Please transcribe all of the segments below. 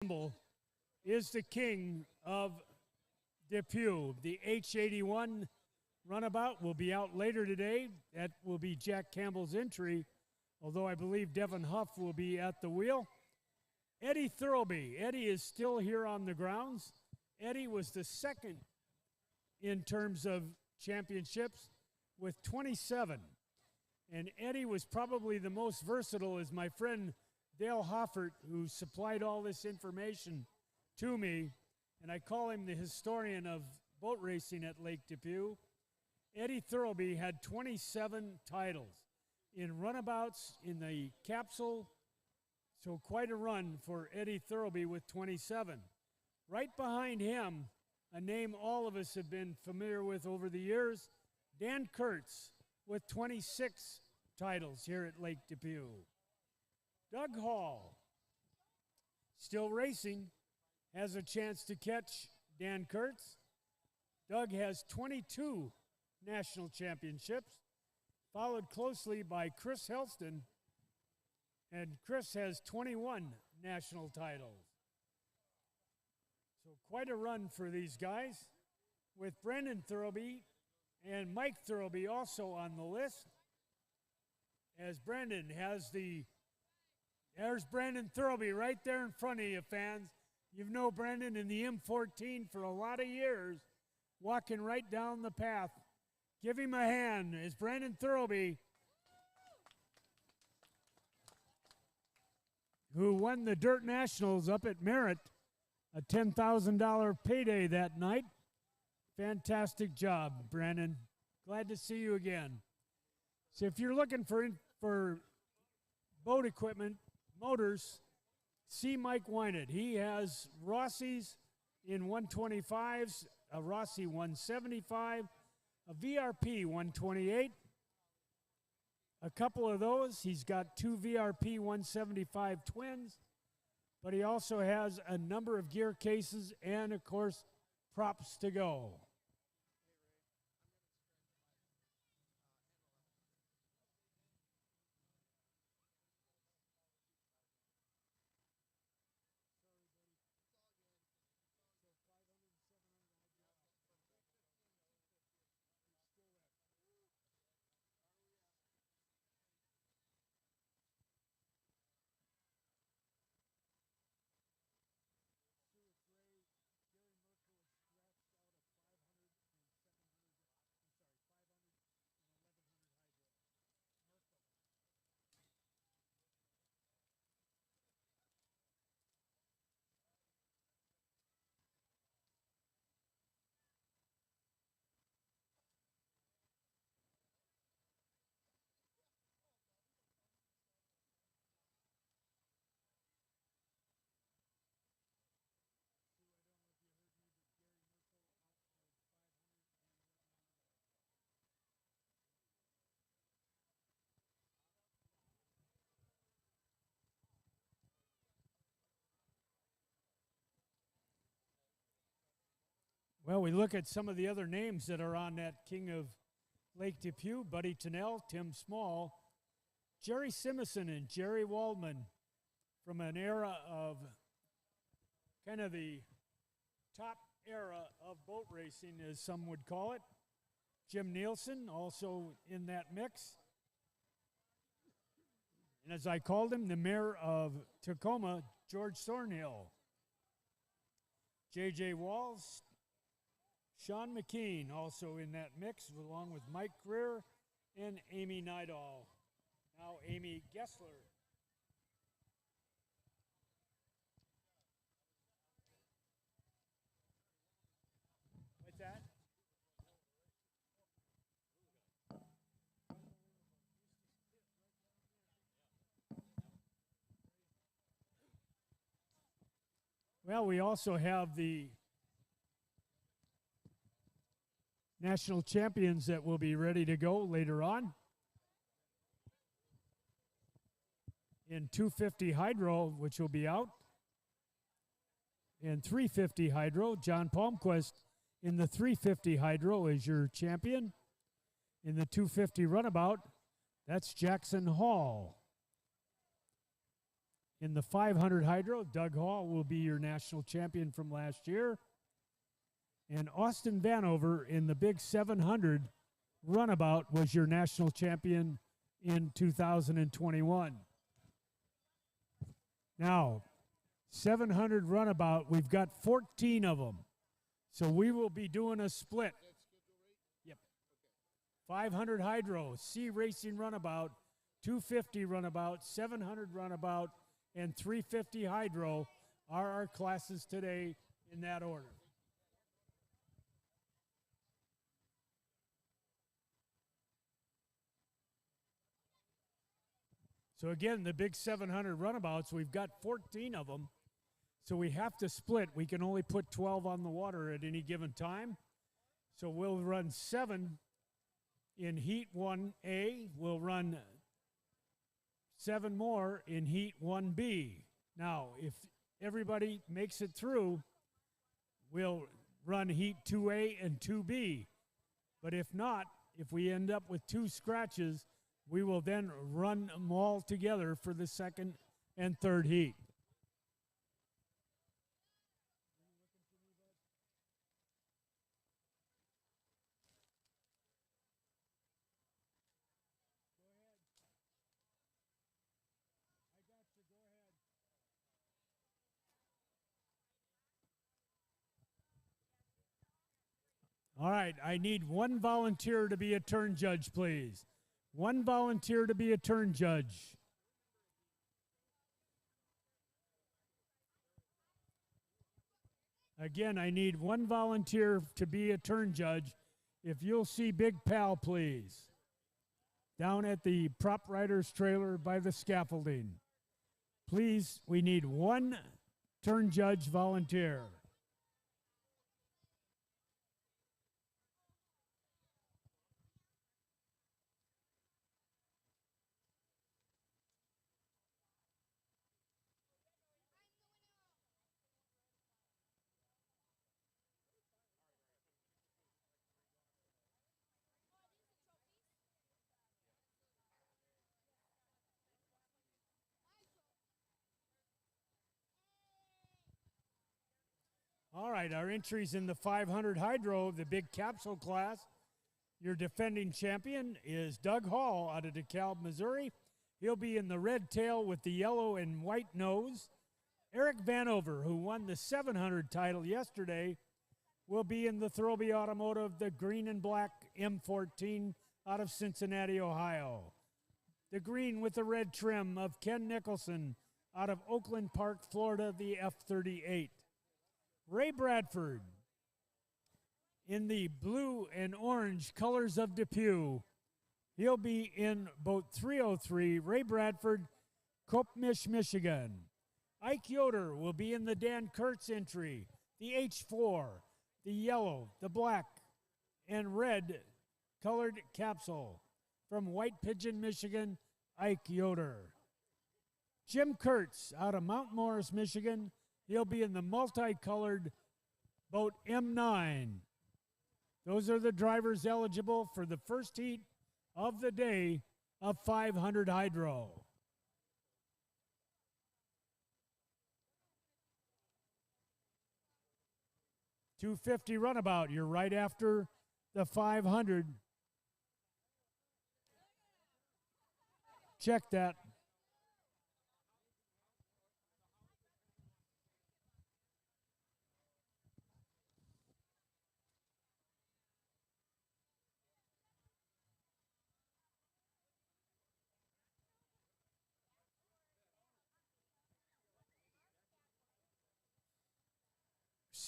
Campbell is the king of DePue. The H81 runabout will be out later today. That will be Jack Campbell's entry, although I believe Devin Huff will be at the wheel. Eddie Thurlby. Eddie is still here on the grounds. Eddie was the second in terms of championships with 27. And Eddie was probably the most versatile, as my friend Dale Hoffert, who supplied all this information to me, and I call him the historian of boat racing at Lake DePue. Eddie Thurlby had 27 titles in runabouts in the capsule, so quite a run for Eddie Thurlby with 27. Right behind him, a name all of us have been familiar with over the years, Dan Kurtz with 26 titles here at Lake DePue. Doug Hall, still racing, has a chance to catch Dan Kurtz. Doug has 22 national championships, followed closely by Chris Helston, and Chris has 21 national titles. So quite a run for these guys, with Brendan Thurlby and Mike Thurlby also on the list, as Brendan has there's Brendan Thurlby right there in front of you, fans. You've known Brendan in the M14 for a lot of years, walking right down the path. Give him a hand as Brendan Thurlby, who won the Dirt Nationals up at Merritt, a $10,000 payday that night. Fantastic job, Brandon. Glad to see you again. So if you're looking for boat equipment, motors, see Mike Wynett. He has Rossi's in 125s, a Rossi 175, a VRP 128, a couple of those. He's got two VRP 175 twins, but he also has a number of gear cases and, of course, props to go. Well, we look at some of the other names that are on that King of Lake DePue: Buddy Tennell, Tim Small, Jerry Simison, and Jerry Waldman, from an era of kind of the top era of boat racing, as some would call it. Jim Nielsen, also in that mix. And as I called him, the mayor of Tacoma, George Thornhill. J.J. Walls, Sean McKean also in that mix, along with Mike Greer and Amy Nidal. Now Amy Gessler. What's that? Well, we also have the national champions that will be ready to go later on. In 250 hydro, which will be out. In 350 hydro, John Palmquist in the 350 hydro is your champion. In the 250 runabout, that's Jackson Hall. In the 500 hydro, Doug Hall will be your national champion from last year. And Austin Vanover in the big 700 runabout was your national champion in 2021. Now, 700 runabout, we've got 14 of them. So we will be doing a split. Yep. 500 hydro, C racing runabout, 250 runabout, 700 runabout, and 350 hydro are our classes today in that order. So again, the big 700 runabouts, we've got 14 of them. So we have to split. We can only put 12 on the water at any given time. So we'll run 7 in Heat 1A. We'll run 7 more in Heat 1B. Now, if everybody makes it through, we'll run Heat 2A and 2B. But if not, if we end up with 2 scratches, we will then run them all together for the second and third heat. All right, I need 1 volunteer to be a turn judge, please. 1 volunteer to be a turn judge. Again, I need 1 volunteer to be a turn judge. If you'll see Big Pal, please. Down at the prop rider's trailer by the scaffolding. Please, we need 1 turn judge volunteer. All right, our entries in the 500 hydro, the big capsule class. Your defending champion is Doug Hall out of DeKalb, Missouri. He'll be in the red tail with the yellow and white nose. Eric Vanover, who won the 700 title yesterday, will be in the Throby Automotive, the green and black M14 out of Cincinnati, Ohio. The green with the red trim of Ken Nicholson out of Oakland Park, Florida, the F38. Ray Bradford in the blue and orange colors of DePue. He'll be in boat 303, Ray Bradford, Kopmish, Michigan. Ike Yoder will be in the Dan Kurtz entry, the H4, the yellow, the black, and red colored capsule. From White Pigeon, Michigan, Ike Yoder. Jim Kurtz out of Mount Morris, Michigan. He'll be in the multicolored boat M9. Those are the drivers eligible for the first heat of the day of 500 hydro. .250 runabout. You're right after the 500. Check that.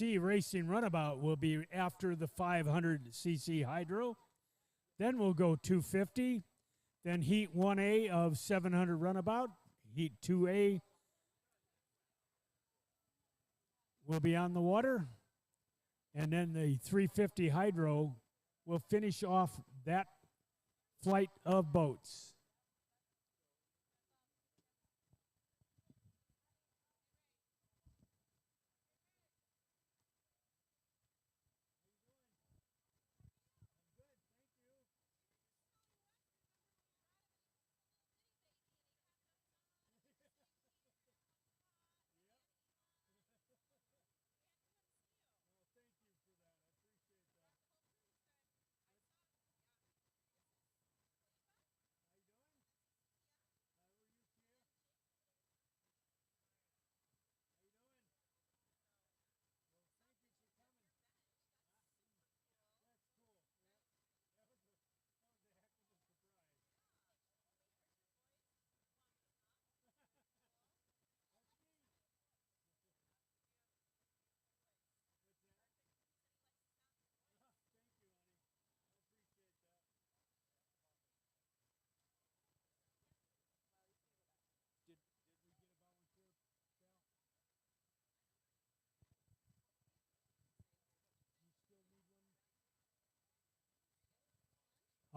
C racing runabout will be after the 500cc hydro. Then we'll go 250. Then heat 1A of 700 runabout. Heat 2A will be on the water. And then the 350 hydro will finish off that flight of boats.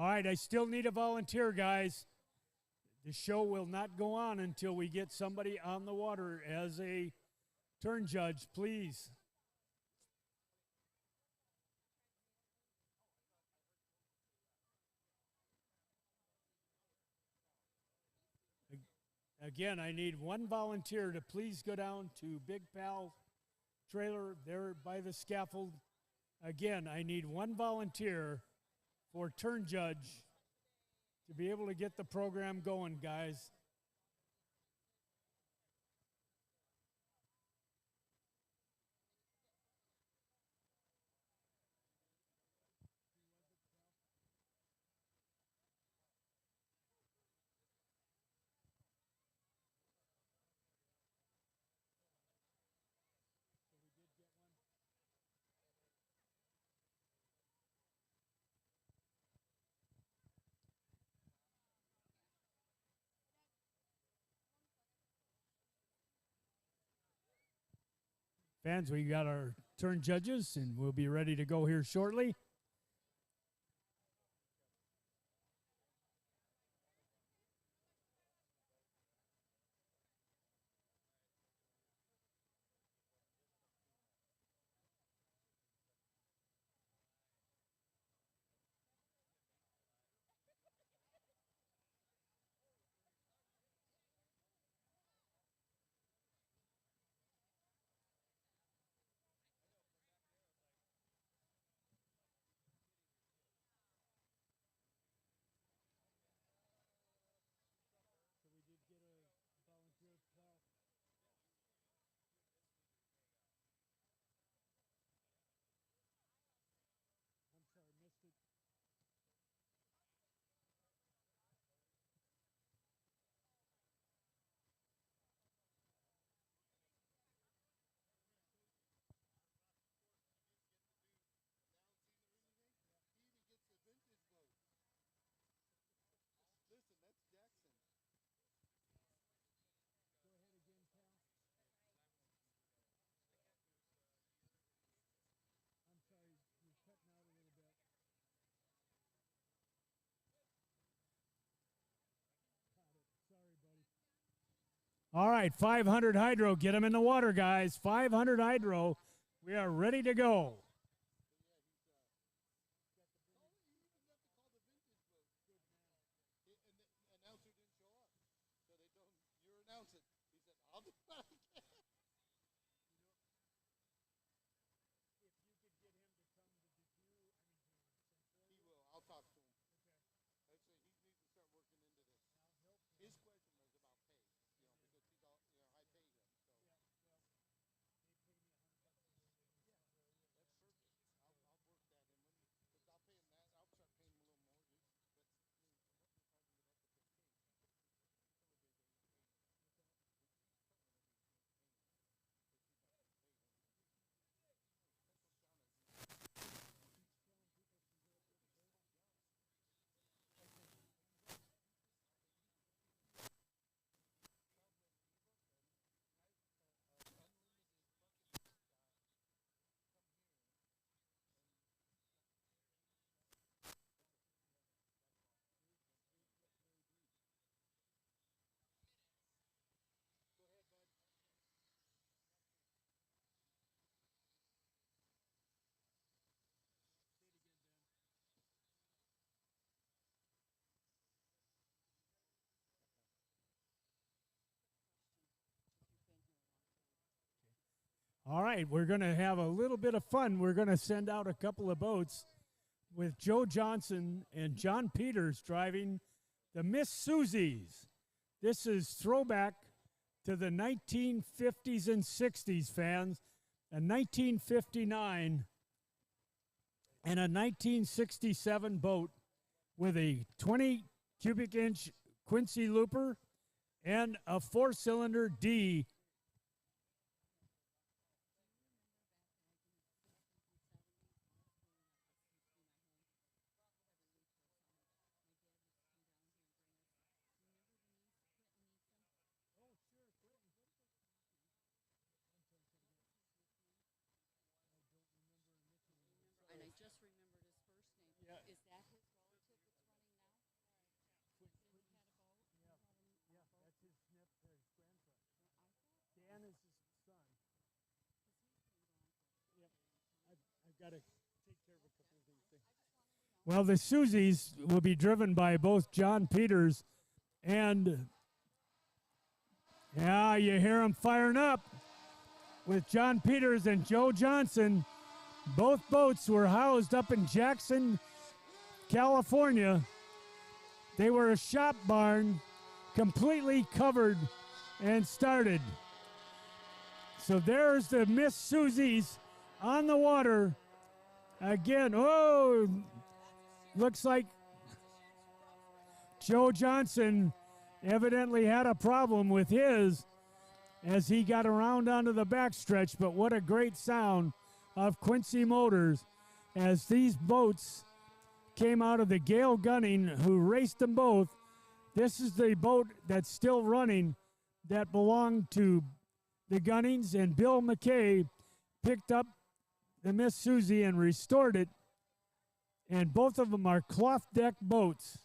All right, I still need a volunteer, guys. The show will not go on until we get somebody on the water as a turn judge, please. Again, I need one volunteer to please go down to Big Pal trailer there by the scaffold. Again, I need one volunteer for turn judge to be able to get the program going, guys. Fans, we got our turn judges, and we'll be ready to go here shortly. All right, 500 hydro. Get them in the water, guys. 500 hydro. We are ready to go. All right, we're going to have a little bit of fun. We're going to send out a couple of boats with Joe Johnson and John Peters driving the Miss Susies. This is throwback to the 1950s and 60s, fans. A 1959 and a 1967 boat with a 20 cubic inch Quincy looper and a 4-cylinder D. And I just remembered his first name. Yeah. Is that his relative that's running Well, the Susies will be driven by both John Peters and, yeah, you hear them firing up with John Peters and Joe Johnson. Both boats were housed up in Jackson, California. They were a shop barn, completely covered and started. So there's the Miss Susies on the water. Again, oh, looks like Joe Johnson evidently had a problem with his as he got around onto the backstretch, but what a great sound of Quincy Motors as these boats came out of the Gale Gunning, who raced them both. This is the boat that's still running that belonged to the Gunnings, and Bill McKay picked up the Miss Susie and restored it, and both of them are cloth deck boats.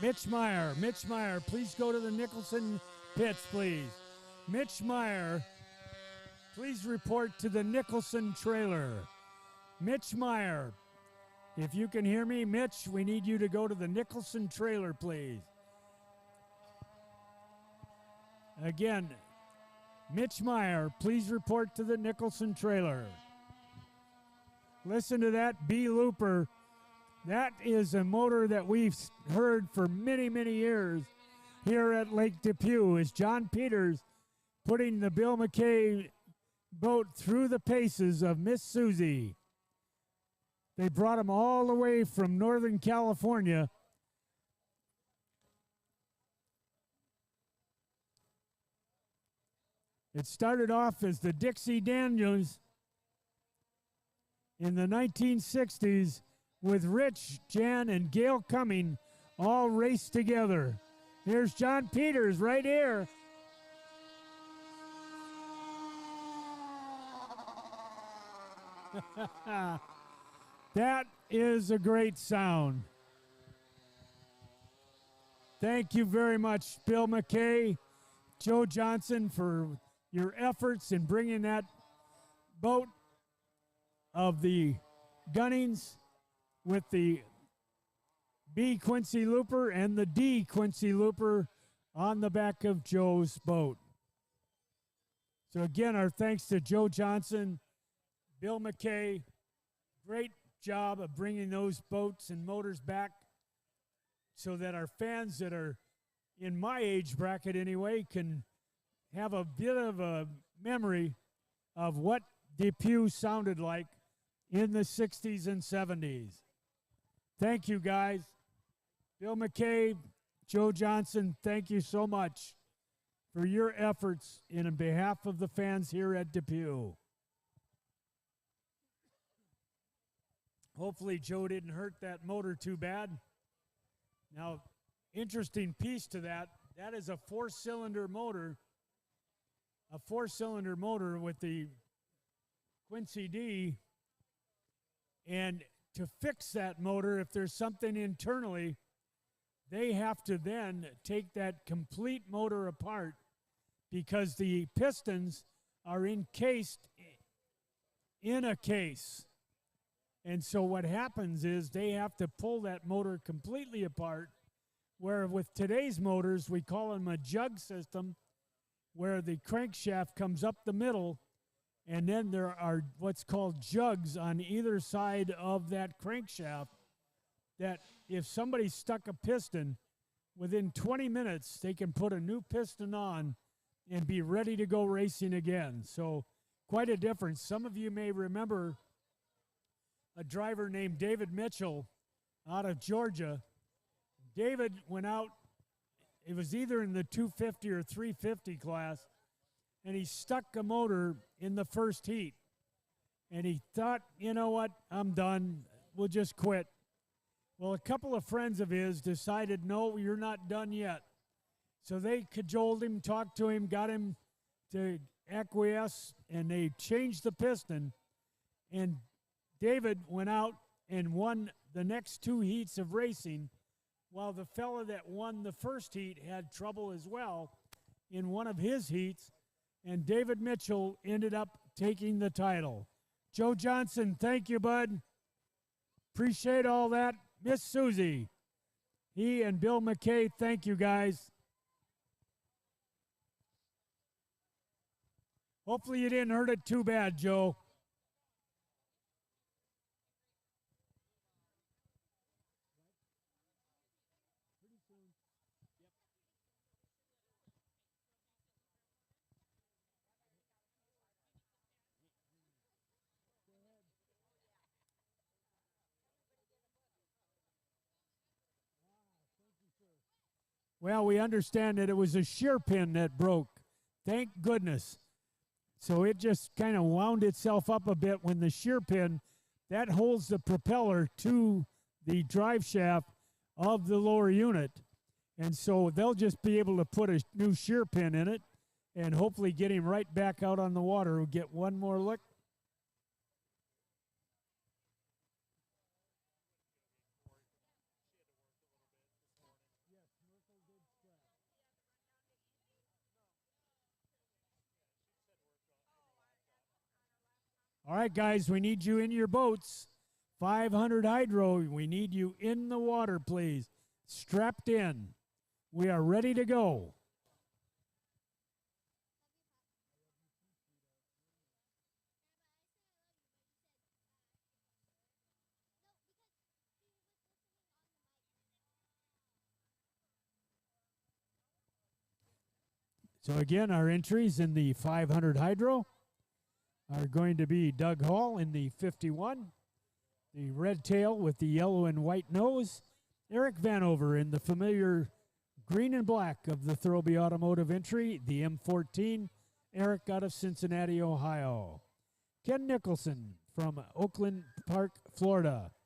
Mitch Meyer, please go to the Nicholson pits, please. Mitch Meyer, please report to the Nicholson trailer. Mitch Meyer, if you can hear me, Mitch, we need you to go to the Nicholson trailer, please. Again, Mitch Meyer, please report to the Nicholson trailer. Listen to that B looper. That is a motor that we've heard for many, many years here at Lake DePue. Is John Peters putting the Bill McKay boat through the paces of Miss Susie. They brought him all the way from Northern California. It started off as the Dixie Daniels in the 1960s with Rich, Jan, and Gail Cumming all raced together. Here's John Peters right here. That is a great sound. Thank you very much, Bill McKay, Joe Johnson, for your efforts in bringing that boat of the Gunnings with the B Quincy Looper and the D Quincy Looper on the back of Joe's boat. So again, our thanks to Joe Johnson, Bill McKay. Great job of bringing those boats and motors back so that our fans that are in my age bracket anyway can have a bit of a memory of what DePue sounded like in the 60s and 70s. Thank you, guys. Bill McKay, Joe Johnson, thank you so much for your efforts in behalf of the fans here at DePue. Hopefully Joe didn't hurt that motor too bad. Now, interesting piece to that, that is a four-cylinder motor with the Quincy D. And to fix that motor, if there's something internally, they have to then take that complete motor apart because the pistons are encased in a case. And so what happens is they have to pull that motor completely apart, where with today's motors, we call them a jug system, where the crankshaft comes up the middle, and then there are what's called jugs on either side of that crankshaft that if somebody stuck a piston, within 20 minutes, they can put a new piston on and be ready to go racing again. So quite a difference. Some of you may remember a driver named David Mitchell out of Georgia. David went out, it was either in the 250 or 350 class, and he stuck a motor in the first heat. and he thought, you know what, I'm done. We'll just quit. Well, a couple of friends of his decided, no, you're not done yet. So they cajoled him, talked to him, got him to acquiesce, and they changed the piston. And David went out and won the next 2 heats of racing, while the fella that won the first heat had trouble as well in one of his heats, and David Mitchell ended up taking the title. Joe Johnson, thank you, bud. Appreciate all that. Miss Susie, he and Bill McKay, thank you, guys. Hopefully you didn't hurt it too bad, Joe. Well, we understand that it was a shear pin that broke. Thank goodness. So it just kind of wound itself up a bit when the shear pin, that holds the propeller to the drive shaft of the lower unit. And so they'll just be able to put a new shear pin in it and hopefully get him right back out on the water. We'll get one more look. All right, guys, we need you in your boats. 500 hydro, we need you in the water, please. Strapped in. We are ready to go. So again, our entries in the 500 hydro are going to be Doug Hall in the 51, the red tail with the yellow and white nose, Eric Vanover in the familiar green and black of the Thurlby Automotive entry, the M14, Eric out of Cincinnati, Ohio. Ken Nicholson from Oakland Park, Florida.